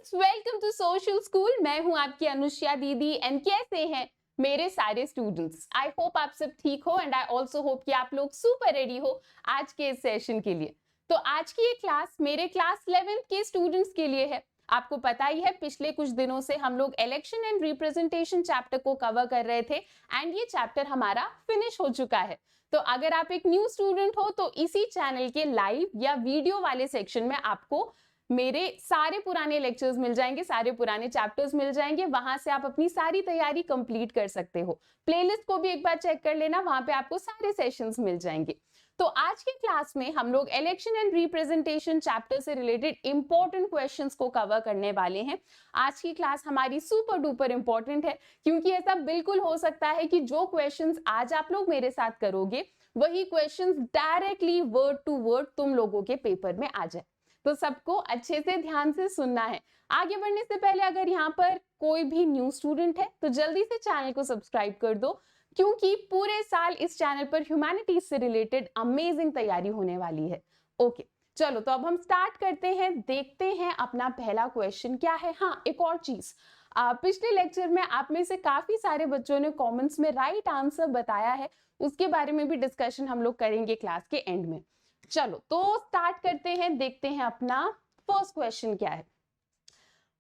Students, welcome to social school. मैं हूं आपकी अनुष्या दीदी। एंड कैसे हैं मेरे सारे स्टूडेंट्स? आई होप आप सब ठीक हो एंड आई ऑल्सो होप कि आप लोग सुपर रेडी हो आज के इस सेशन के लिए। तो आज की ये क्लास मेरे क्लास 11th के स्टूडेंट्स के लिए है। आपको पता ही है पिछले कुछ दिनों से हम लोग इलेक्शन एंड रिप्रेजेंटेशन चैप्टर को कवर कर रहे थे एंड ये चैप्टर हमारा फिनिश हो चुका है। तो अगर आप एक न्यू स्टूडेंट हो तो इसी चैनल के लाइव या वीडियो वाले सेक्शन में आपको मेरे सारे पुराने लेक्चर्स मिल जाएंगे, सारे पुराने चैप्टर्स मिल जाएंगे। वहां से आप अपनी सारी तैयारी कंप्लीट कर सकते हो। प्लेलिस्ट को भी एक बार चेक कर लेना, वहां पे आपको सारे सेशंस मिल जाएंगे। तो आज की क्लास में हम लोग इलेक्शन एंड रिप्रेजेंटेशन चैप्टर से रिलेटेड इंपॉर्टेंट क्वेश्चंस को कवर करने वाले हैं। आज की क्लास हमारी सुपर डुपर इंपॉर्टेंट है, क्योंकि ऐसा बिल्कुल हो सकता है कि जो क्वेश्चंस आज आप लोग मेरे साथ करोगे वही questions directly word to word तुम लोगों के पेपर में आ जाए। तो सबको अच्छे से ध्यान से सुनना है। आगे बढ़ने से पहले अगर यहाँ पर कोई भी न्यू स्टूडेंट है तो जल्दी से चैनल को सब्सक्राइब कर दो, क्योंकि पूरे साल इस चैनल पर ह्यूमैनिटीज से रिलेटेड अमेजिंग तैयारी होने वाली है। ओके, चलो तो अब हम स्टार्ट करते हैं। देखते हैं अपना पहला क्वेश्चन क्या है। हाँ, एक और चीज, पिछले लेक्चर में आप में से काफी सारे बच्चों ने कमेंट्स में राइट आंसर बताया है, उसके बारे में भी डिस्कशन हम लोग करेंगे क्लास के एंड में। चलो तो स्टार्ट करते हैं, देखते हैं अपना फर्स्ट क्वेश्चन क्या है।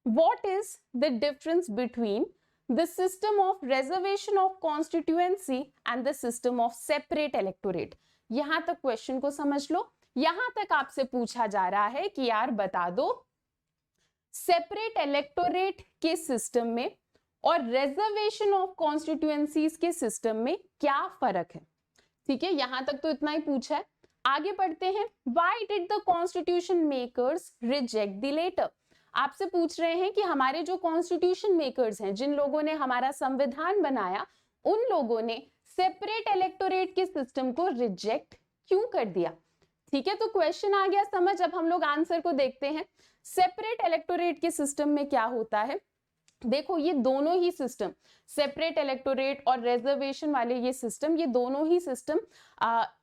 What is the difference between the system of reservation of constituency and the system of separate electorate? यहां तक क्वेश्चन को समझ लो। यहां तक आपसे पूछा जा रहा है कि यार बता दो सेपरेट इलेक्टोरेट के सिस्टम में और रिजर्वेशन ऑफ कॉन्स्टिट्यूएंसीज के सिस्टम में क्या फर्क है। ठीक है, यहां तक तो इतना ही पूछा है। आगे बढ़ते हैं। Why did the constitution makers reject the letter? आपसे पूछ रहे हैं कि हमारे जो कॉन्स्टिट्यूशन मेकर्स हैं, जिन लोगों ने हमारा संविधान बनाया, उन लोगों ने सेपरेट इलेक्टोरेट के सिस्टम को रिजेक्ट क्यों कर दिया। ठीक है, तो क्वेश्चन आ गया समझ। अब हम लोग आंसर को देखते हैं। सेपरेट इलेक्टोरेट के सिस्टम में क्या होता है, देखो ये दोनों ही सिस्टम, सेपरेट इलेक्टोरेट और रिजर्वेशन वाले ये सिस्टम, ये दोनों ही सिस्टम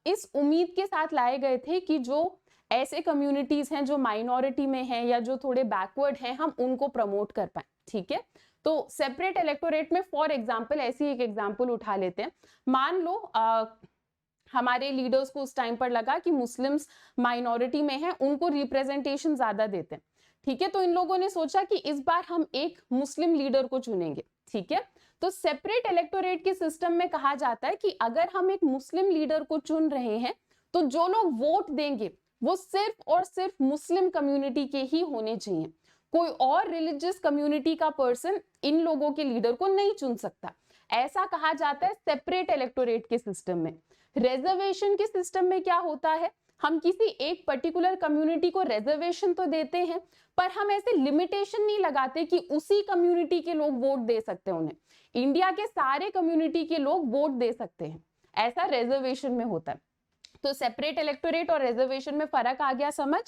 इस उम्मीद के साथ लाए गए थे कि जो ऐसे कम्युनिटीज हैं जो माइनॉरिटी में हैं या जो थोड़े बैकवर्ड हैं, हम उनको प्रमोट कर पाए। ठीक है, तो सेपरेट इलेक्टोरेट में फॉर एग्जाम्पल ऐसी एक एग्जाम्पल उठा लेते हैं। मान लो हमारे लीडर्स को उस टाइम पर लगा कि मुस्लिम्स माइनॉरिटी में हैं, उनको रिप्रेजेंटेशन ज्यादा देते हैं। ठीक है, तो इन लोगों ने सोचा कि इस बार हम एक मुस्लिम लीडर को चुनेंगे। ठीक है, तो सेपरेट इलेक्टोरेट के सिस्टम में कहा जाता है कि अगर हम एक मुस्लिम लीडर को चुन रहे हैं तो जो लोग वोट देंगे वो सिर्फ और सिर्फ मुस्लिम कम्युनिटी के ही होने चाहिए। कोई और रिलीजियस कम्युनिटी का पर्सन इन लोगों के लीडर को नहीं चुन सकता। ऐसा कहा जाता है सेपरेट इलेक्टोरेट के सिस्टम में। रिजर्वेशन के सिस्टम में क्या होता है, हम किसी एक पर्टिकुलर कम्युनिटी को रिजर्वेशन तो देते हैं, पर हम ऐसे लिमिटेशन नहीं लगाते कि उसी कम्युनिटी के लोग वोट दे सकते हैं। उन्हें इंडिया के सारे कम्युनिटी के लोग वोट दे सकते हैं, ऐसा रिजर्वेशन में होता है। तो सेपरेट इलेक्टोरेट और रिजर्वेशन में फर्क आ गया समझ।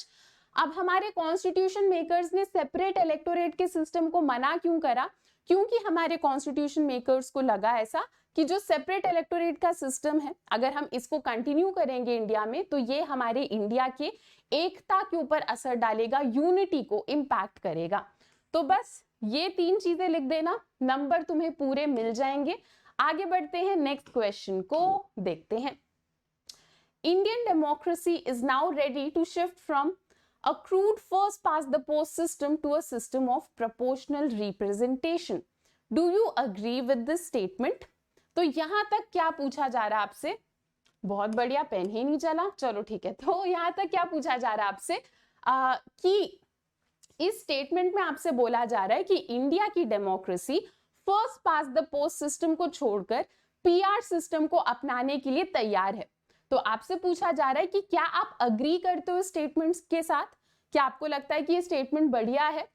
अब हमारे कॉन्स्टिट्यूशन मेकर्स ने सेपरेट इलेक्टोरेट के सिस्टम को मना क्यों करा, क्योंकि हमारे कॉन्स्टिट्यूशन मेकर्स को लगा ऐसा कि जो सेपरेट इलेक्टोरेट का सिस्टम है, अगर हम इसको कंटिन्यू करेंगे इंडिया में, तो ये हमारे इंडिया के एकता के ऊपर असर डालेगा, यूनिटी को इंपैक्ट करेगा। तो बस ये 3 चीजें लिख देना, नंबर तुम्हें पूरे मिल जाएंगे। आगे बढ़ते हैं, नेक्स्ट क्वेश्चन को देखते हैं। Indian democracy is now ready to shift from a crude first past the post system to a system of proportional representation. Do you agree with this statement? तो यहां तक क्या पूछा जा रहा है आपसे, बहुत बढ़िया, पेन ही नहीं चला, चलो ठीक है। तो यहां तक क्या पूछा जा रहा है आपसे कि इस स्टेटमेंट में आपसे बोला जा रहा है कि इंडिया की democracy first past the post system को छोड़कर पीआर सिस्टम को अपनाने के लिए तैयार है। तो आपसे पूछा जा रहा है कि क्या आप अग्री करते हो स्टेटमेंट्स के साथ, क्या आपको लगता है कि ये स्टेटमेंट बढ़िया है।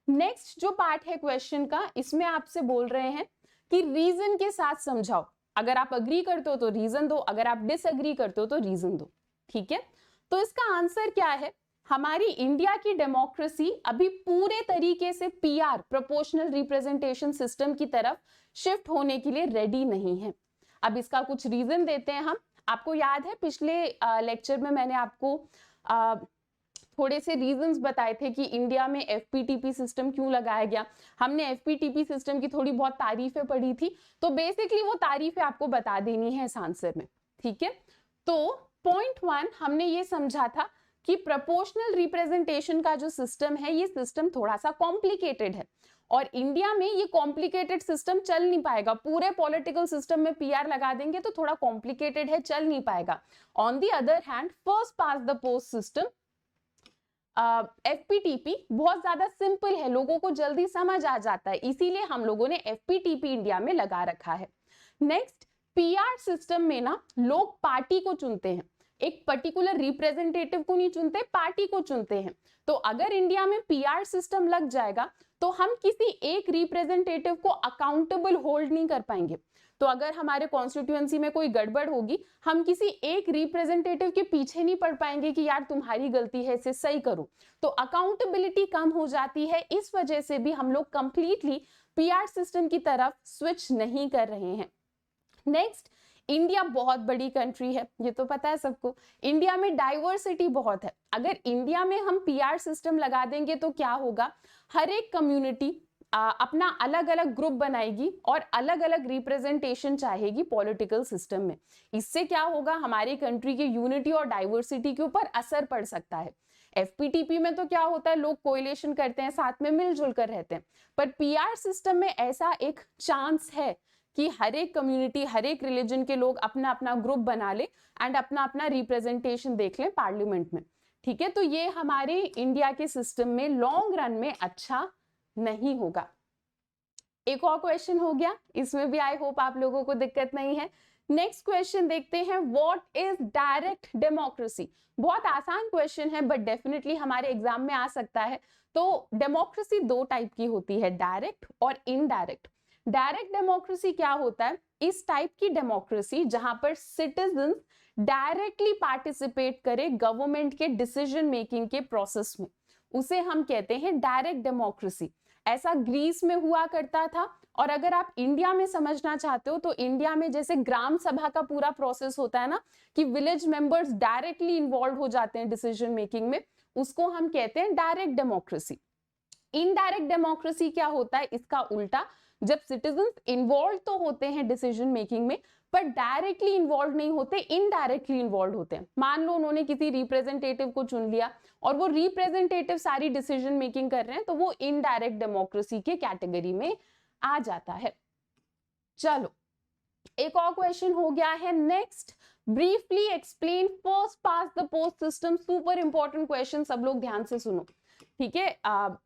नेक्स्ट जो पार्ट है क्वेश्चन का, इसमें आपसे बोल रहे हैं कि रीजन के साथ समझाओ। अगर आप अग्री करते हो तो रीजन दो, अगर आप डिसअग्री करते हो तो रीजन दो। ठीक है, तो इसका आंसर क्या है, हमारी इंडिया की डेमोक्रेसी अभी पूरे तरीके से पीआर प्रोपोर्शनल रिप्रेजेंटेशन सिस्टम की तरफ शिफ्ट होने के लिए रेडी नहीं है। अब इसका कुछ रीजन देते हैं हम। आपको याद है पिछले लेक्चर में मैंने आपको थोड़े से रीजंस बताए थे कि इंडिया में एफपीटीपी सिस्टम क्यों लगाया गया। हमने एफपीटीपी सिस्टम की थोड़ी बहुत तारीफें पढ़ी थी, तो बेसिकली वो तारीफें आपको बता देनी है इस आंसर में, ठीक है। तो पॉइंट 1 हमने ये समझा था कि प्रोपोर्शनल रिप्रेजेंटेशन का जो सिस्टम है ये सिस्टम थोड़ा सा कॉम्प्लिकेटेड है, और इंडिया में ये कॉम्प्लिकेटेड सिस्टम चल नहीं पाएगा। पूरे पॉलिटिकल सिस्टम में पीआर लगा देंगे तो थोड़ा कॉम्प्लिकेटेड है, चल नहीं पाएगा। On the other hand first pass the post system FPTP बहुत ज्यादा सिंपल है, लोगों को जल्दी समझ आ जाता है, इसीलिए हम लोगों ने एफपीटीपी इंडिया में लगा रखा है। नेक्स्ट, पीआर सिस्टम में ना लोग पार्टी को चुनते हैं, एक पर्टिकुलर रिप्रेजेंटेटिव को नहीं चुनते, पार्टी को चुनते हैं। तो अगर इंडिया में पीआर सिस्टम लग जाएगा तो हम किसी एक रिप्रेजेंटेटिव को अकाउंटेबल होल्ड नहीं कर पाएंगे। तो अगर हमारे कॉन्स्टिट्यूएंसी में कोई गड़बड़ होगी, हम किसी एक रिप्रेजेंटेटिव के पीछे नहीं पड़ पाएंगे कि यार तुम्हारी गलती है, इसे सही करो। तो अकाउंटेबिलिटी कम हो जाती है, इस वजह से भी हम लोग कंप्लीटली पीआर सिस्टम की तरफ स्विच नहीं कर रहे हैं। नेक्स्ट, इंडिया बहुत बड़ी कंट्री है, ये तो पता है सबको। इंडिया में डाइवर्सिटी बहुत है। अगर इंडिया में हम पीआर सिस्टम लगा देंगे तो क्या होगा, हर एक कम्युनिटी अपना अलग अलग ग्रुप बनाएगी और अलग अलग रिप्रेजेंटेशन चाहेगी पॉलिटिकल सिस्टम में। इससे क्या होगा, हमारी कंट्री की यूनिटी और डाइवर्सिटी के ऊपर असर पड़ सकता है। एफपीटीपी में तो क्या होता है, लोग कोएलिशन करते हैं, साथ में मिलजुल कर रहते हैं, पर पीआर सिस्टम में ऐसा एक चांस है कि हर एक कम्युनिटी, हर एक रिलीजन के लोग अपना अपना ग्रुप बना ले एंड अपना अपना रिप्रेजेंटेशन देख लें पार्लियामेंट में, ठीक है। तो ये हमारे इंडिया के सिस्टम में लॉन्ग रन में अच्छा नहीं होगा। एक और क्वेश्चन हो गया, इसमें भी आई होप आप लोगों को दिक्कत नहीं है। नेक्स्ट क्वेश्चन देखते हैं, व्हाट इज डायरेक्ट डेमोक्रेसी। बहुत आसान क्वेश्चन है बट डेफिनेटली हमारे एग्जाम में आ सकता है। तो डेमोक्रेसी दो टाइप की होती है, डायरेक्ट और इनडायरेक्ट। डायरेक्ट डेमोक्रेसी क्या होता है, इस टाइप की डेमोक्रेसी जहां पर सिटीजन डायरेक्टली पार्टिसिपेट करे गवर्नमेंट के डिसीजन मेकिंग के प्रोसेस में, उसे हम कहते हैं डायरेक्ट डेमोक्रेसी। ऐसा ग्रीस में हुआ करता था, और अगर आप इंडिया में समझना चाहते हो तो इंडिया में जैसे ग्राम सभा का पूरा प्रोसेस होता है ना, कि विलेज मेंबर्स डायरेक्टली इन्वॉल्व हो जाते हैं डिसीजन मेकिंग में, उसको हम कहते हैं डायरेक्ट डेमोक्रेसी। इनडायरेक्ट डेमोक्रेसी क्या होता है, इसका उल्टा, जब सिटीजन्स इन्वॉल्व तो होते हैं डिसीजन मेकिंग में पर डायरेक्टली इन्वॉल्व नहीं होते, इनडायरेक्टली इन्वॉल्व होते हैं। मान लो उन्होंने किसी रिप्रेजेंटेटिव को चुन लिया और वो रिप्रेजेंटेटिव सारी डिसीजन मेकिंग कर रहे हैं, तो वो इनडायरेक्ट डेमोक्रेसी के कैटेगरी में आ जाता है। चलो एक और क्वेश्चन हो गया है। Next, briefly explain first pass the post system. Super important question, सब लोग ध्यान से सुनो, ठीक है।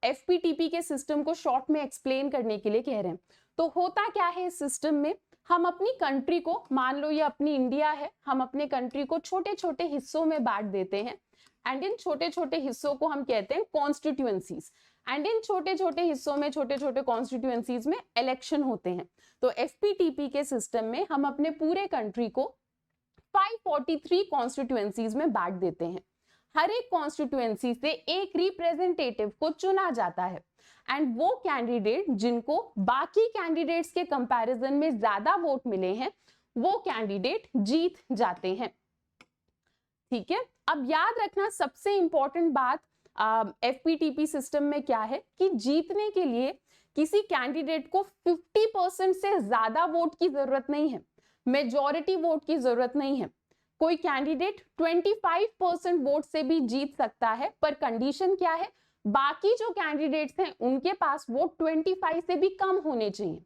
एफपीटीपी के सिस्टम को शॉर्ट में एक्सप्लेन करने के लिए कह रहे हैं। तो होता क्या है इस सिस्टम में, हम अपनी कंट्री को, मान लो ये अपनी इंडिया है, हम अपने कंट्री को छोटे छोटे हिस्सों में बांट देते हैं, एंड इन छोटे छोटे हिस्सों को हम कहते हैं कॉन्स्टिट्यूएंसीज, एंड इन छोटे छोटे हिस्सों में, छोटे छोटे कॉन्स्टिट्यूएंसीज में इलेक्शन होते हैं। तो एफपीटीपी के सिस्टम में हम अपने पूरे कंट्री को 543 कॉन्स्टिट्यूएंसीज में बांट देते हैं। हर एक कॉन्स्टिट्यूएंसी से एक रिप्रेजेंटेटिव को चुना जाता है, एंड वो कैंडिडेट जिनको बाकी कैंडिडेट्स के कंपैरिजन में ज्यादा वोट मिले हैं, वो कैंडिडेट जीत जाते हैं, ठीक है। अब याद रखना सबसे इंपॉर्टेंट बात एफपीटीपी सिस्टम में क्या है, कि जीतने के लिए किसी कैंडिडेट को 50% से ज्यादा वोट की जरूरत नहीं है, मेजॉरिटी वोट की जरूरत नहीं है। कोई कैंडिडेट 25% वोट से भी जीत सकता है, पर कंडीशन क्या है, बाकी जो कैंडिडेट्स हैं उनके पास वोट 25 से भी कम होने चाहिए,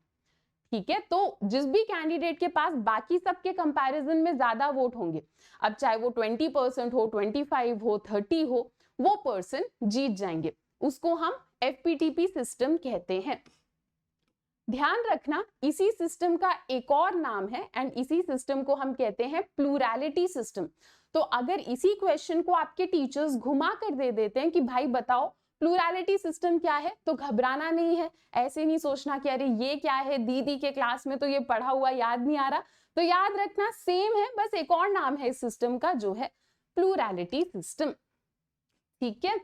ठीक है। तो जिस भी कैंडिडेट के पास बाकी सबके कंपैरिजन में ज्यादा वोट होंगे, अब चाहे वो 20% हो, 25 हो, 30 हो, वो पर्सन जीत जाएंगे, उसको हम एफपीटीपी सिस्टम कहते हैं। ध्यान रखना इसी सिस्टम का एक और नाम है, एंड इसी सिस्टम को हम कहते हैं प्लूरैलिटी सिस्टम। तो अगर इसी क्वेश्चन को आपके टीचर्स घुमा कर दे देते हैं कि भाई बताओ प्लूरैलिटी सिस्टम क्या है, तो घबराना नहीं है, ऐसे नहीं सोचना कि अरे ये क्या है, दीदी के क्लास में तो ये पढ़ा हुआ याद नहीं आ रहा। तो याद रखना सेम है, बस एक और नाम है इस सिस्टम का जो है प्लूरैलिटी सिस्टम, ठीक है।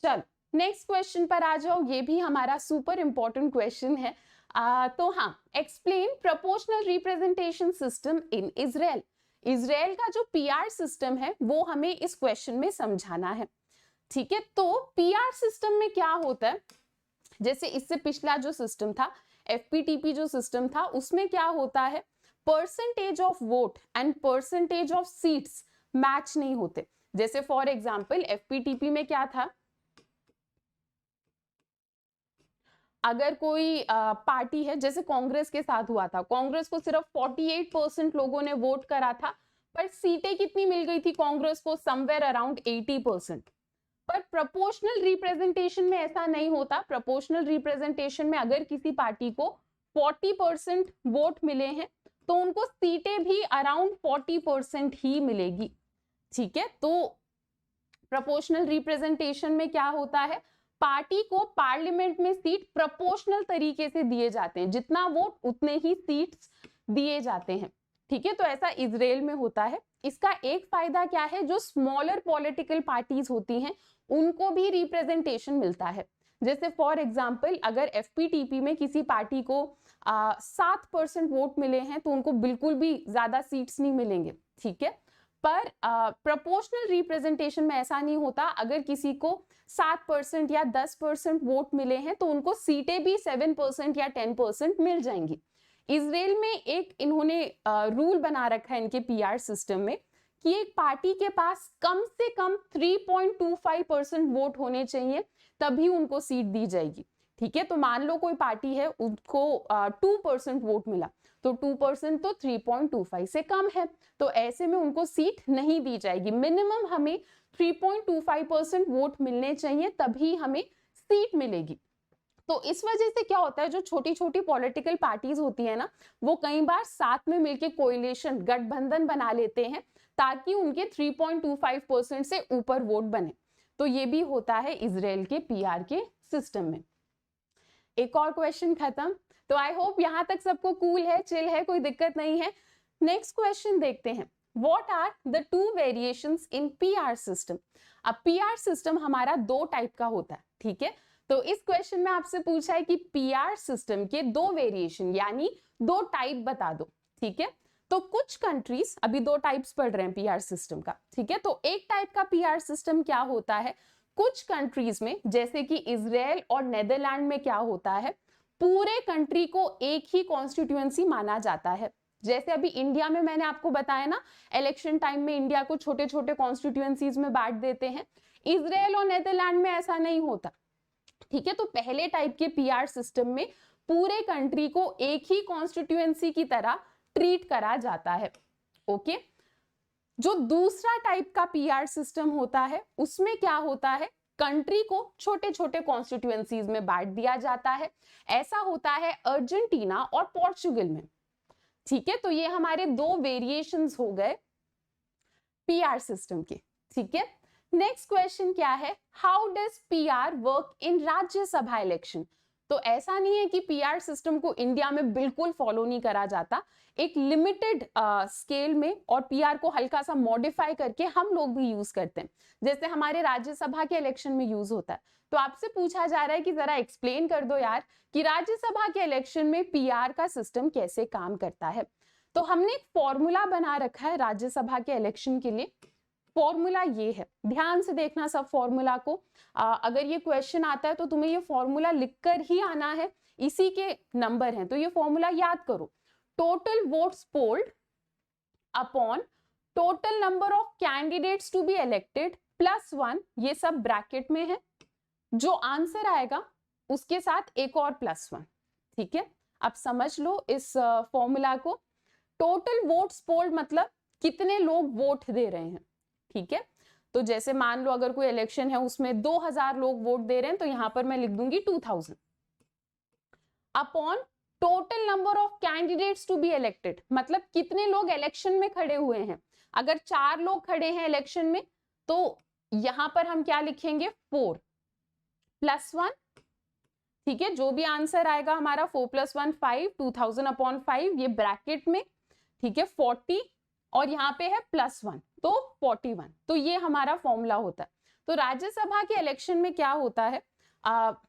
चलो नेक्स्ट क्वेश्चन पर आ जाओ, ये भी हमारा सुपर इंपॉर्टेंट क्वेश्चन है। तो हाँ, explain proportional representation system in Israel. Israel का जो पीआर सिस्टम है वो हमें इस क्वेश्चन में समझाना है, ठीक है, तो पीआर सिस्टम में क्या होता है, जैसे इससे पिछला जो सिस्टम था एफपीटीपी जो सिस्टम था उसमें क्या होता है, percentage of vote and percentage of seats match नहीं होते। जैसे फॉर एग्जांपल एफपीटीपी में क्या था, अगर कोई पार्टी है, जैसे कांग्रेस के साथ हुआ था, कांग्रेस को सिर्फ 48% लोगों ने वोट करा था, पर सीटें कितनी मिल गई थी कांग्रेस को, समवेयर अराउंड 80%। पर प्रोपोर्शनल रिप्रेजेंटेशन में ऐसा नहीं होता। प्रोपोर्शनल रिप्रेजेंटेशन में अगर किसी पार्टी को 40% वोट मिले हैं तो उनको सीटें भी अराउंड 40% ही मिलेगी। ठीक है, तो प्रोपोर्शनल रिप्रेजेंटेशन में क्या होता है, पार्टी को पार्लियामेंट में सीट प्रोपोर्शनल तरीके से दिए जाते हैं, जितना वोट उतने ही सीट्स दिए जाते हैं। ठीक है, तो ऐसा इजराइल में होता है। इसका एक फायदा क्या है, जो स्मॉलर पॉलिटिकल पार्टीज होती हैं उनको भी रिप्रेजेंटेशन मिलता है। जैसे फॉर एग्जांपल अगर एफपीटीपी में किसी पार्टी को 7% वोट मिले हैं तो उनको बिल्कुल भी ज्यादा सीट्स नहीं मिलेंगे। ठीक है, पर प्रोपोर्शनल रिप्रेजेंटेशन में ऐसा नहीं होता। अगर किसी को 7% या 10% वोट मिले हैं तो उनको सीटें भी 7% या 10% मिल जाएंगी। इजराइल में एक इन्होंने रूल बना रखा है इनके पीआर सिस्टम में कि एक पार्टी के पास कम से कम 3.25% वोट होने चाहिए तभी उनको सीट दी जाएगी। ठीक है, तो मान लो कोई पार्टी है उनको 2% वोट मिला तो 2% तो 3.25 से कम है, तो ऐसे में उनको सीट नहीं दी जाएगी। मिनिमम हमें 3.25% वोट मिलने चाहिए तभी हमें सीट मिलेगी। तो इस वजह से क्या होता है, जो छोटी छोटी पॉलिटिकल पार्टीज होती है ना, वो कई बार साथ में मिलकर कोएलिशन गठबंधन बना लेते हैं ताकि उनके 3.25% से ऊपर वोट बने। तो ये भी होता है इजराइल के पीआर के सिस्टम में। एक और क्वेश्चन खत्म। तो आई होप यहां तक सबको कूल है, चिल है, कोई दिक्कत नहीं है। नेक्स्ट क्वेश्चन देखते हैं, what are the 2 variations in PR system. अब पीआर सिस्टम हमारा 2 टाइप का होता है। ठीक है, तो इस क्वेश्चन में आपसे पूछा है कि पीआर सिस्टम के 2 वेरिएशन यानी 2 टाइप बता दो। ठीक है, तो कुछ कंट्रीज, अभी 2 टाइप्स पढ़ रहे हैं पीआर सिस्टम का। ठीक है, तो एक टाइप का पीआर सिस्टम क्या होता है, कुछ कंट्रीज में जैसे कि इजराइल और नेदरलैंड में क्या होता है, पूरे कंट्री को एक ही कॉन्स्टिट्यूएंसी माना जाता है। जैसे अभी इंडिया में मैंने आपको बताया ना, इलेक्शन टाइम में इंडिया को छोटे छोटे कॉन्स्टिट्यूएंसीज में बांट देते हैं। इजराइल और नेदरलैंड में ऐसा नहीं होता। ठीक है, तो पहले टाइप के पीआर सिस्टम में पूरे कंट्री को एक ही कॉन्स्टिट्यूएंसी की तरह ट्रीट करा जाता है। ओके, जो दूसरा टाइप का पीआर सिस्टम होता है उसमें क्या होता है, कंट्री को छोटे छोटे कॉन्स्टिट्यूएंसीज में बांट दिया जाता है। ऐसा होता है अर्जेंटीना और पोर्चुगल में। ठीक है, तो ये हमारे 2 वेरिएशंस हो गए पीआर सिस्टम के। ठीक है, नेक्स्ट क्वेश्चन क्या है, how does PR work in Rajya Sabha election. तो ऐसा नहीं है कि पीआर सिस्टम को इंडिया में बिल्कुल फॉलो नहीं करा जाता, एक लिमिटेड स्केल में, और पीआर को हल्का सा मॉडिफाई करके हम लोग भी यूज करते हैं, जैसे हमारे राज्यसभा के इलेक्शन में यूज होता है। तो आपसे पूछा जा रहा है कि जरा एक्सप्लेन कर दो यार कि राज्यसभा के इलेक्शन में पीआर का सिस्टम कैसे काम करता है। तो हमने एक फॉर्मूला बना रखा है राज्यसभा के इलेक्शन के लिए। फॉर्मूला ये है, ध्यान से देखना सब फॉर्मूला को। अगर ये क्वेश्चन आता है तो तुम्हें ये फॉर्मूला लिखकर ही आना है, इसी के नंबर हैं, तो ये फॉर्मूला याद करो। Total votes polled upon total number of candidates to be elected +1, ये सब ब्रैकेट में है। जो आंसर आएगा उसके साथ एक और +1। ठीक है, अब समझ लो इस फॉर्मूला को। टोटल वोट्स पोल्ड मतलब कितने लोग वोट दे रहे हैं। ठीक है, तो जैसे मान लो अगर कोई इलेक्शन है उसमें 2000 लोग वोट दे रहे हैं तो यहां पर मैं लिख दूंगी 2000 upon total number of candidates to be elected, मतलब कितने लोग इलेक्शन में खड़े हुए हैं। अगर 4 लोग खड़े हैं इलेक्शन में तो यहां पर हम क्या लिखेंगे, 4 +1। ठीक है, जो भी आंसर आएगा हमारा 4 + 1 5, 2000 अपॉन 5, ये ब्रैकेट में। ठीक है, 40 और यहाँ पे है +1 तो 41। तो ये हमारा फॉर्मूला होता है। तो राज्यसभा के इलेक्शन में क्या होता है,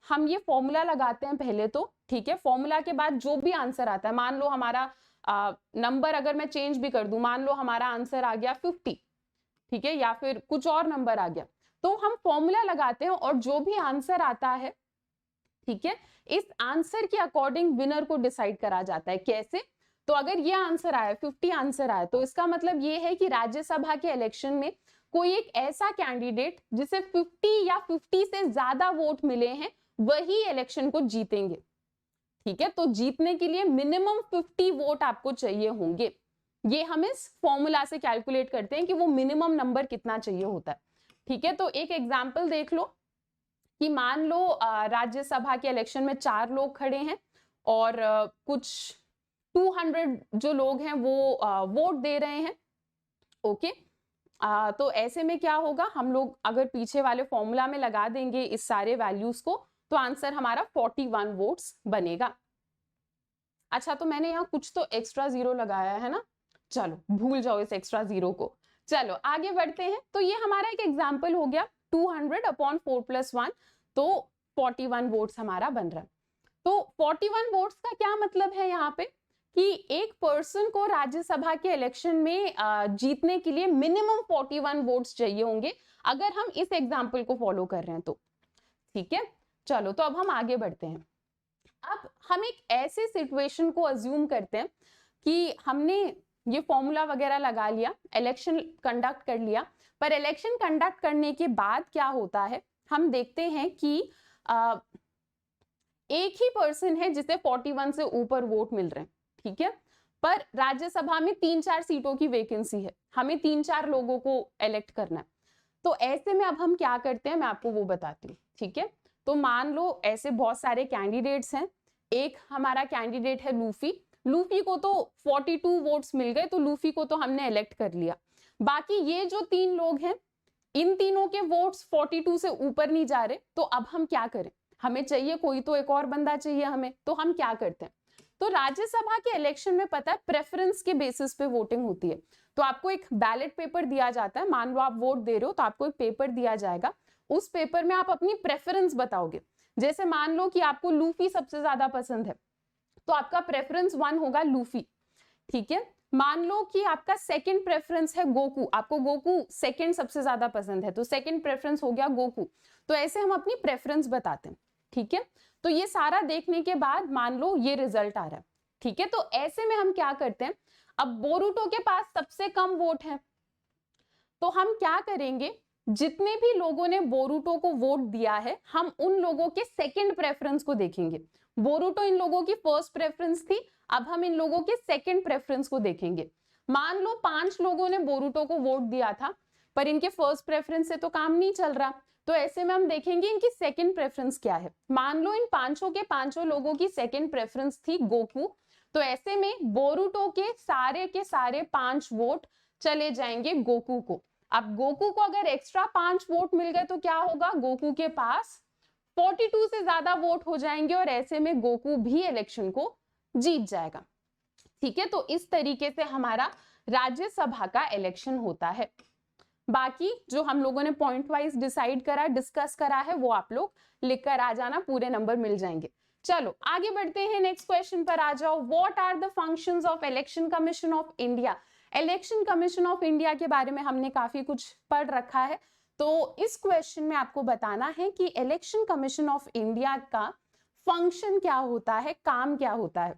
हम ये फॉर्मूला लगाते हैं पहले तो। ठीक है, फॉर्मूला के बाद जो भी आंसर आता है, मान लो हमारा नंबर अगर मैं चेंज भी कर दूं, मान लो हमारा आंसर आ गया 50, ठीक है, या फिर कुछ और नंबर आ गया, तो हम फॉर्मूला लगाते हैं और जो भी आंसर आता है, ठीक है, इस आंसर के अकॉर्डिंग विनर को डिसाइड करा जाता है। कैसे? तो अगर ये आंसर आया, 50 आंसर आया, तो इसका मतलब ये है कि राज्यसभा के इलेक्शन में कोई एक ऐसा कैंडिडेट जिसे 50 या 50 से ज्यादा वोट मिले हैं वही इलेक्शन को जीतेंगे। ठीक है, तो जीतने के लिए मिनिमम 50 वोट आपको चाहिए होंगे। ये हम इस फॉर्मूला से कैलकुलेट करते हैं कि वो मिनिमम नंबर कितना चाहिए होता है। ठीक है, तो एक एग्जाम्पल देख लो कि मान लो राज्यसभा के इलेक्शन में 4 लोग खड़े हैं और कुछ 200 जो लोग हैं वो वोट दे रहे हैं। ओके, तो ऐसे में क्या होगा, हम लोग अगर पीछे वाले फॉर्मूला में लगा देंगे इस सारे वैल्यूज को, तो आंसर हमारा 41 वोट्स बनेगा। अच्छा, तो मैंने यहाँ कुछ तो एक्स्ट्रा जीरो लगाया है ना, चलो भूल जाओ इस एक्स्ट्रा जीरो को। चलो आगे बढ़ते हैं। तो ये हमारा एक एग्जाम्पल हो गया, 200/4+1, तो 41 वोट्स हमारा बन रहा है। तो 41 वोट्स का क्या मतलब है यहाँ पे कि एक पर्सन को राज्यसभा के इलेक्शन में जीतने के लिए मिनिमम 41 वोट्स चाहिए होंगे, अगर हम इस एग्जाम्पल को फॉलो कर रहे हैं तो। ठीक है, चलो तो अब हम आगे बढ़ते हैं। अब हम एक ऐसे सिचुएशन को अज्यूम करते हैं कि हमने ये फॉर्मूला वगैरह लगा लिया, इलेक्शन कंडक्ट कर लिया, पर इलेक्शन कंडक्ट करने के बाद क्या होता है, हम देखते हैं कि एक ही पर्सन है जिसे 41 से ऊपर वोट मिल रहे हैं। ठीक है, पर राज्यसभा में 3-4 सीटों की वैकेंसी है, हमें 3-4 लोगों को इलेक्ट करना है। तो ऐसे में अब हम क्या करते हैं, मैं आपको वो बताती हूँ। ठीक है, तो मान लो ऐसे बहुत सारे कैंडिडेट्स हैं। एक हमारा कैंडिडेट है लूफी, लूफी को तो 42 वोट्स मिल गए, तो लूफी को तो हमने इलेक्ट कर लिया। बाकी ये जो 3 लोग हैं, इन तीनों के वोट्स 42 से ऊपर नहीं जा रहे, तो अब हम क्या करें, हमें चाहिए कोई तो एक और बंदा चाहिए हमें, तो हम क्या करते हैं, तो राज्यसभा के इलेक्शन में पता है प्रेफरेंस के बेसिस पे वोटिंग होती है। तो आपको एक बैलेट पेपर दिया जाता है, मान लो आप वोट दे रहे हो तो आपको एक पेपर दिया जाएगा, उस पेपर में आप अपनी प्रेफरेंस बताओगे। जैसे मान लो कि आपको लूफी सबसे ज्यादा पसंद है, तो आपका प्रेफरेंस 1 होगा लूफी। ठीक है, मान लो कि आपका सेकंड प्रेफरेंस है गोकू, आपको गोकू सेकंड सबसे ज्यादा पसंद है, तो सेकंड प्रेफरेंस हो गया गोकू। तो ऐसे हम अपनी प्रेफरेंस बताते हैं। ठीक है, तो ये सारा देखने के बाद मान लो ये रिजल्ट आ रहा है। ठीक है, तो ऐसे में हम क्या करते हैं, अब बोरुटो के पास सबसे कम वोट है, तो हम क्या करेंगे, जितने भी लोगों ने बोरुटो को वोट दिया है, हम उन लोगों के सेकंड प्रेफरेंस को देखेंगे। बोरुटो इन लोगों की फर्स्ट प्रेफरेंस थी, अब हम इन लोगों के सेकंड प्रेफरेंस को देखेंगे। मान लो 5 लोगों ने बोरुटो को वोट दिया था, पर इनके फर्स्ट प्रेफरेंस से तो काम नहीं चल रहा, तो ऐसे में हम देखेंगे इनकी सेकंड प्रेफरेंस क्या है। मान लो इन 5 लोगों की सेकंड प्रेफरेंस थी गोकू, तो ऐसे में बोरुटो के सारे 5 वोट चले जाएंगे गोकू को। अब गोकू को अगर एक्स्ट्रा 5 वोट मिल गए तो क्या होगा, गोकू के पास 42 से ज्यादा वोट हो जाएंगे और ऐसे में गोकू भी इलेक्शन को जीत जाएगा। ठीक है, तो इस तरीके से हमारा राज्यसभा का इलेक्शन होता है। बाकी जो हम लोगों ने पॉइंट वाइज डिसाइड करा, डिस्कस करा है, वो आप लोग लिख कर आ जाना, पूरे नंबर मिल जाएंगे। चलो आगे बढ़ते हैं, नेक्स्ट क्वेश्चन पर आ जाओ। What are the functions of election commission of India. Election commission of India के बारे में हमने काफी कुछ पढ़ रखा है, तो इस क्वेश्चन में आपको बताना है कि इलेक्शन कमीशन ऑफ इंडिया का फंक्शन क्या होता है, काम क्या होता है।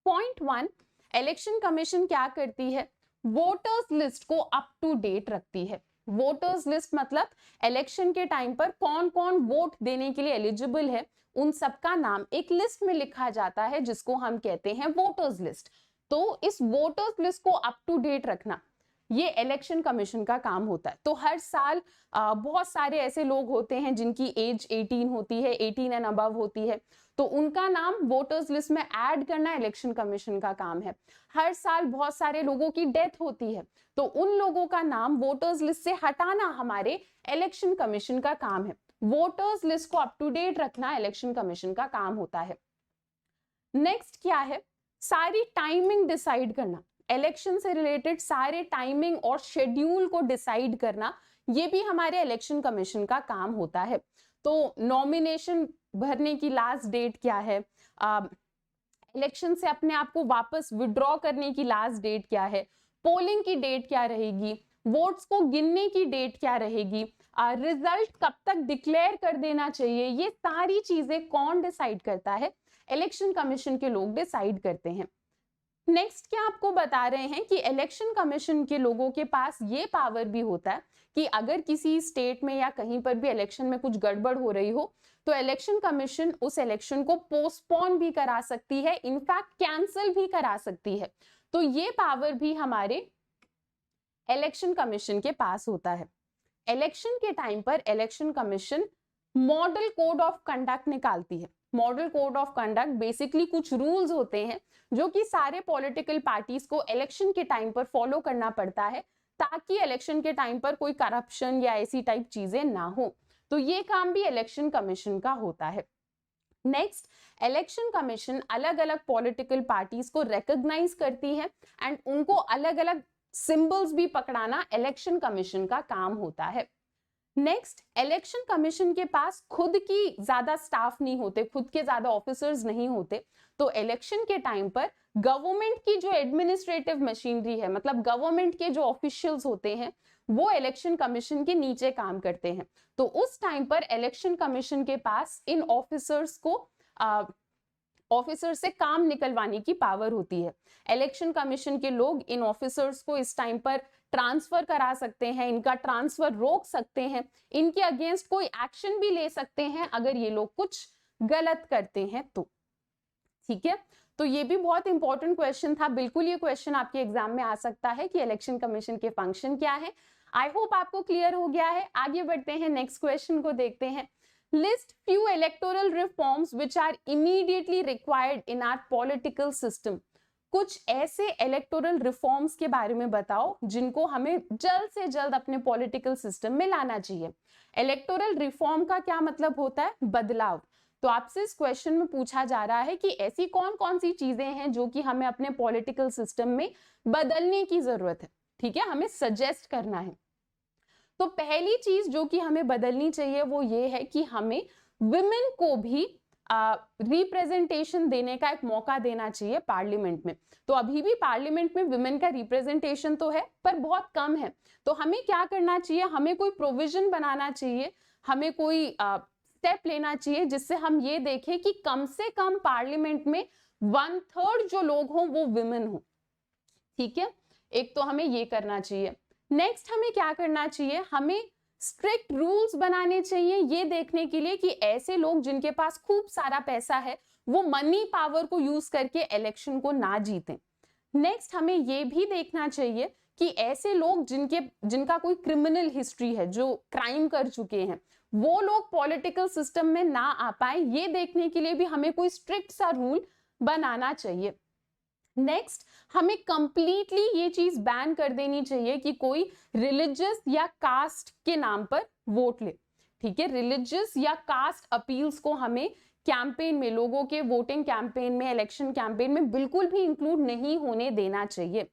पॉइंट 1, इलेक्शन कमीशन क्या करती है, वोटर्स लिस्ट को अप टू डेट रखती है। वोटर्स लिस्ट मतलब इलेक्शन के टाइम पर कौन कौन वोट देने के लिए एलिजिबल है, उन सबका नाम एक लिस्ट में लिखा जाता है, जिसको हम कहते हैं वोटर्स लिस्ट। तो इस वोटर्स लिस्ट को अप टू डेट रखना ये इलेक्शन कमीशन का काम होता है। तो हर साल बहुत सारे ऐसे लोग होते हैं जिनकी एज 18 होती है, 18 एंड अबव होती है, तो उनका नाम वोटर्स लिस्ट में ऐड करना इलेक्शन कमीशन का काम है। हर साल बहुत सारे लोगों की डेथ होती है, तो उन लोगों का नाम वोटर्स लिस्ट से हटाना हमारे इलेक्शन कमीशन का काम है। वोटर्स लिस्ट को अप टू डेट रखना इलेक्शन कमीशन का काम होता है। नेक्स्ट क्या है, सारी टाइमिंग डिसाइड करना, इलेक्शन से रिलेटेड सारे टाइमिंग और शेड्यूल को डिसाइड करना, ये भी हमारे इलेक्शन कमीशन का काम होता है। तो नॉमिनेशन भरने की लास्ट डेट क्या है, इलेक्शन से अपने आप को वापस विड्रॉ करने की लास्ट डेट क्या है, पोलिंग की डेट क्या रहेगी, वोट्स को गिनने की डेट क्या रहेगी, रिजल्ट कब तक डिक्लेयर कर देना चाहिए, ये सारी चीजें कौन डिसाइड करता है? इलेक्शन कमीशन के लोग डिसाइड करते हैं। नेक्स्ट क्या आपको बता रहे हैं कि इलेक्शन कमीशन के लोगों के पास ये पावर भी होता है कि अगर किसी स्टेट में या कहीं पर भी इलेक्शन में कुछ गड़बड़ हो रही हो तो इलेक्शन कमीशन उस इलेक्शन को पोस्टपोन भी करा सकती है, इनफैक्ट कैंसिल भी करा सकती है। तो ये पावर भी हमारे इलेक्शन कमीशन के पास होता है। इलेक्शन के टाइम पर election commission model code of conduct निकालती है। Model code of conduct basically कुछ रूल्स होते हैं जो कि सारे पॉलिटिकल पार्टीज को इलेक्शन के टाइम पर फॉलो करना पड़ता है ताकि इलेक्शन के टाइम पर कोई करप्शन या ऐसी टाइप चीजें ना हो। तो ये काम भी इलेक्शन कमीशन का होता है। नेक्स्ट, इलेक्शन कमीशन अलग अलग पॉलिटिकल पार्टीज को रिकॉग्नाइज करती है एंड उनको अलग अलग सिंबल्स भी पकड़ाना इलेक्शन कमीशन का काम होता है। नेक्स्ट, इलेक्शन कमीशन के पास खुद की ज्यादा स्टाफ नहीं होते, खुद के ज्यादा ऑफिसर्स नहीं होते, तो इलेक्शन के टाइम पर गवर्नमेंट की जो एडमिनिस्ट्रेटिव मशीनरी है, मतलब गवर्नमेंट के जो ऑफिशियल्स होते हैं वो इलेक्शन कमीशन के नीचे काम करते हैं। तो उस टाइम पर इलेक्शन कमीशन के पास इन ऑफिसर्स को ऑफिसर से काम निकलवाने की पावर होती है। इलेक्शन कमीशन के लोग इन ऑफिसर्स को इस टाइम पर ट्रांसफर करा सकते हैं, इनका ट्रांसफर रोक सकते हैं, इनके अगेंस्ट कोई एक्शन भी ले सकते हैं अगर ये लोग कुछ गलत करते हैं तो। ठीक है, तो ये भी बहुत इंपॉर्टेंट क्वेश्चन था, बिल्कुल ये क्वेश्चन आपके एग्जाम में आ सकता है कि इलेक्शन कमीशन के फंक्शन क्या है। आई होप आपको क्लियर हो गया है। आगे बढ़ते हैं, नेक्स्ट क्वेश्चन को देखते हैं। List few electoral reforms which are immediately required in our political system. कुछ ऐसे इलेक्टोरल रिफॉर्म्स के बारे में बताओ जिनको हमें जल्द से जल्द अपने पॉलिटिकल सिस्टम में लाना चाहिए। इलेक्टोरल रिफॉर्म का क्या मतलब होता है? बदलाव। तो आपसे इस क्वेश्चन में पूछा जा रहा है कि ऐसी कौन कौन सी चीजें हैं जो कि हमें अपने पॉलिटिकल सिस्टम में बदलने की जरूरत है। ठीक है, हमें सजेस्ट करना है। तो पहली चीज जो कि हमें बदलनी चाहिए वो ये है कि हमें विमेन को भी रिप्रेजेंटेशन देने का एक मौका देना चाहिए पार्लियामेंट में। तो अभी भी पार्लियामेंट में विमेन का रिप्रेजेंटेशन तो है पर बहुत कम है। तो हमें क्या करना चाहिए? हमें कोई प्रोविजन बनाना चाहिए, हमें कोई स्टेप लेना चाहिए जिससे हम ये देखें कि कम से कम पार्लियामेंट में 1/3 जो लोग हों वो विमेन हो। ठीक है, एक तो हमें ये करना चाहिए। नेक्स्ट हमें क्या करना चाहिए? हमें स्ट्रिक्ट रूल्स बनाने चाहिए ये देखने के लिए कि ऐसे लोग जिनके पास खूब सारा पैसा है वो मनी पावर को यूज करके इलेक्शन को ना जीतें। नेक्स्ट हमें ये भी देखना चाहिए कि ऐसे लोग जिनका कोई क्रिमिनल हिस्ट्री है, जो क्राइम कर चुके हैं, वो लोग पॉलिटिकल सिस्टम में ना आ पाए, ये देखने के लिए भी हमें कोई स्ट्रिक्ट सा रूल बनाना चाहिए। नेक्स्ट हमें कंप्लीटली ये चीज बैन कर देनी चाहिए कि कोई रिलीजियस या कास्ट के नाम पर वोट ले। ठीक है, रिलीजियस या कास्ट अपील्स को हमें कैंपेन में, लोगों के वोटिंग कैंपेन में, इलेक्शन कैंपेन में बिल्कुल भी इंक्लूड नहीं होने देना चाहिए।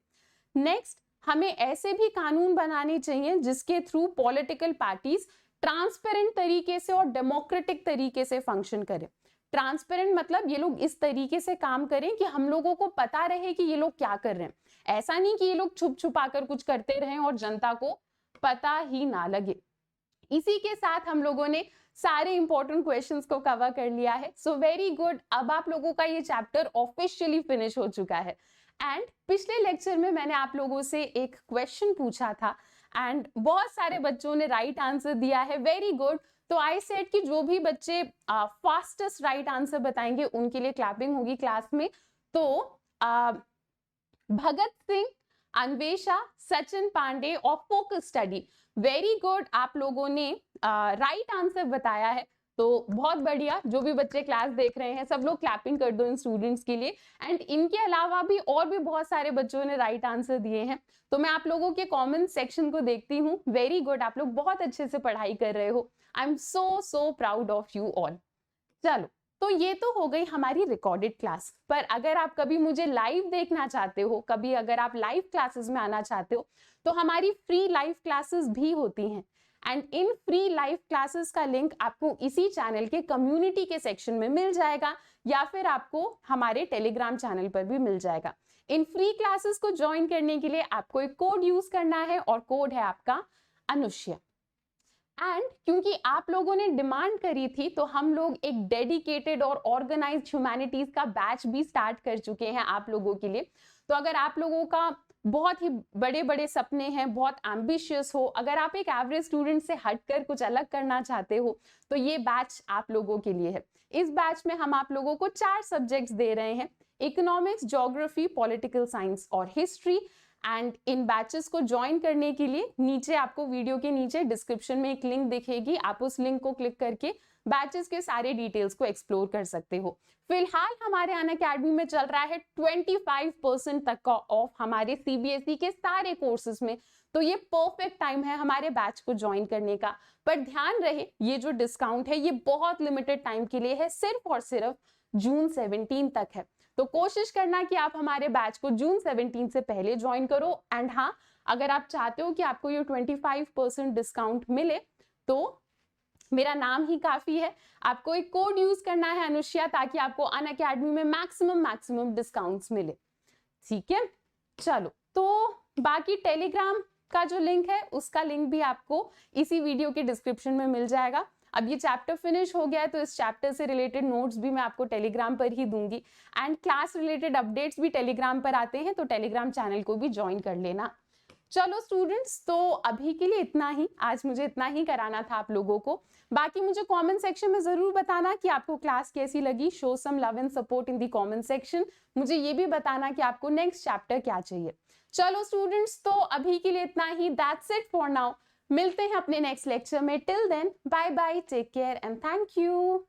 नेक्स्ट हमें ऐसे भी कानून बनाने चाहिए जिसके थ्रू पॉलिटिकल पार्टीज ट्रांसपेरेंट तरीके से और डेमोक्रेटिक तरीके से फंक्शन करें। ट्रांसपेरेंट मतलब ये लोग इस तरीके से काम करें कि हम लोगों को पता रहे कि ये लोग क्या कर रहे हैं। ऐसा नहीं कि ये लोग छुप छुपा कर कुछ करते रहें और जनता को पता ही ना लगे। इसी के साथ हम लोगों ने सारे इंपॉर्टेंट क्वेश्चंस को कवर कर लिया है। सो वेरी गुड, अब आप लोगों का ये चैप्टर ऑफिशियली फिनिश हो चुका है। एंड पिछले लेक्चर में मैंने आप लोगों से एक क्वेश्चन पूछा था एंड बहुत सारे बच्चों ने राइट आंसर दिया है। Very good. तो आई सेड कि जो भी बच्चे फास्टेस्ट राइट आंसर बताएंगे उनके लिए क्लैपिंग होगी क्लास में। तो भगत सिंह, अन्वेषा, सचिन पांडे और फोकस स्टडी, वेरी गुड, आप लोगों ने राइट आंसर बताया है। तो बहुत बढ़िया, जो भी बच्चे क्लास देख रहे हैं सब लोग क्लैपिंग कर दो इन स्टूडेंट्स के लिए। एंड इनके अलावा भी और भी बहुत सारे बच्चों ने राइट आंसर दिए हैं। तो मैं आप लोगों के कमेंट सेक्शन को देखती हूँ। वेरी गुड, आप लोग बहुत अच्छे से पढ़ाई कर रहे हो। I am so proud of you all. चलो, तो ये तो हो गई हमारी रिकॉर्डेड क्लास। पर अगर आप कभी मुझे लाइव देखना चाहते हो, कभी अगर आप लाइव क्लासेस में आना चाहते हो, तो हमारी फ्री लाइव क्लासेस भी होती हैं। And in free live classes का लिंक आपको इसी चैनल के कम्युनिटी के सेक्शन में मिल जाएगा या फिर आपको हमारे टेलीग्राम चैनल पर भी मिल जाएगा। इन फ्री क्लासेस को ज्वाइन करने के लिए आपको एक कोड यूज करना है और कोड है आपका अनुष्या। एंड क्योंकि आप लोगों ने डिमांड करी थी तो हम लोग एक डेडिकेटेड और ऑर्गेनाइज्ड ह्यूमैनिटीज का बैच भी स्टार्ट कर चुके हैं आप लोगों के लिए। तो अगर आप लोगों का बहुत ही बड़े बड़े सपने हैं, बहुत एम्बिशियस हो, अगर आप एक एवरेज स्टूडेंट से हटकर कुछ अलग करना चाहते हो तो ये बैच आप लोगों के लिए है। इस बैच में हम आप लोगों को 4 सब्जेक्ट्स दे रहे हैं, इकोनॉमिक्स, ज्योग्राफी, पॉलिटिकल साइंस और हिस्ट्री। एंड इन बैचेस को ज्वाइन करने के लिए नीचे आपको वीडियो के नीचे डिस्क्रिप्शन में एक लिंक दिखेगी, आप उस लिंक को क्लिक करके बैचेस के सारे डिटेल्स को एक्सप्लोर कर सकते हो। फिलहाल हमारे अनअकैडमी में चल रहा है 25% तक का ऑफ हमारे सीबीएसई के सारे कोर्सेज में, तो ये परफेक्ट टाइम है हमारे बैच को ज्वाइन करने का। पर ध्यान रहे ये जो डिस्काउंट है ये बहुत लिमिटेड टाइम के लिए है, सिर्फ और सिर्फ जून 17 तक है। तो कोशिश करना कि आप हमारे बैच को जून 17 से पहले ज्वाइन करो। एंड हाँ, अगर आप चाहते हो कि आपको ये 25% डिस्काउंट मिले तो मेरा नाम ही काफी है, आपको एक कोड यूज करना है अनुष्या, ताकि आपको अनअकैडमी में मैक्सिमम डिस्काउंट्स मिले। ठीक है, चलो तो बाकी टेलीग्राम का जो लिंक है उसका लिंक भी आपको इसी वीडियो के डिस्क्रिप्शन में मिल जाएगा। अब ये चैप्टर फिनिश हो गया है तो इस चैप्टर से रिलेटेड नोट्स भी मैं आपको टेलीग्राम पर ही दूंगी। एंड क्लास रिलेटेड अपडेट्स भी टेलीग्राम पर आते हैं, तो टेलीग्राम चैनल को भी ज्वाइन कर लेना। चलो स्टूडेंट्स, तो अभी के लिए इतना ही, आज मुझे इतना ही कराना था आप लोगों को। बाकी मुझे कमेंट सेक्शन में जरूर बताना कि आपको क्लास कैसी लगी। Show some love and support in the comment section. मुझे ये भी बताना कि आपको नेक्स्ट चैप्टर क्या चाहिए। चलो स्टूडेंट्स, तो अभी के लिए इतना ही, दैट्स इट फॉर नाउ। मिलते हैं अपने नेक्स्ट लेक्चर में। Till then bye bye, take care and thank you.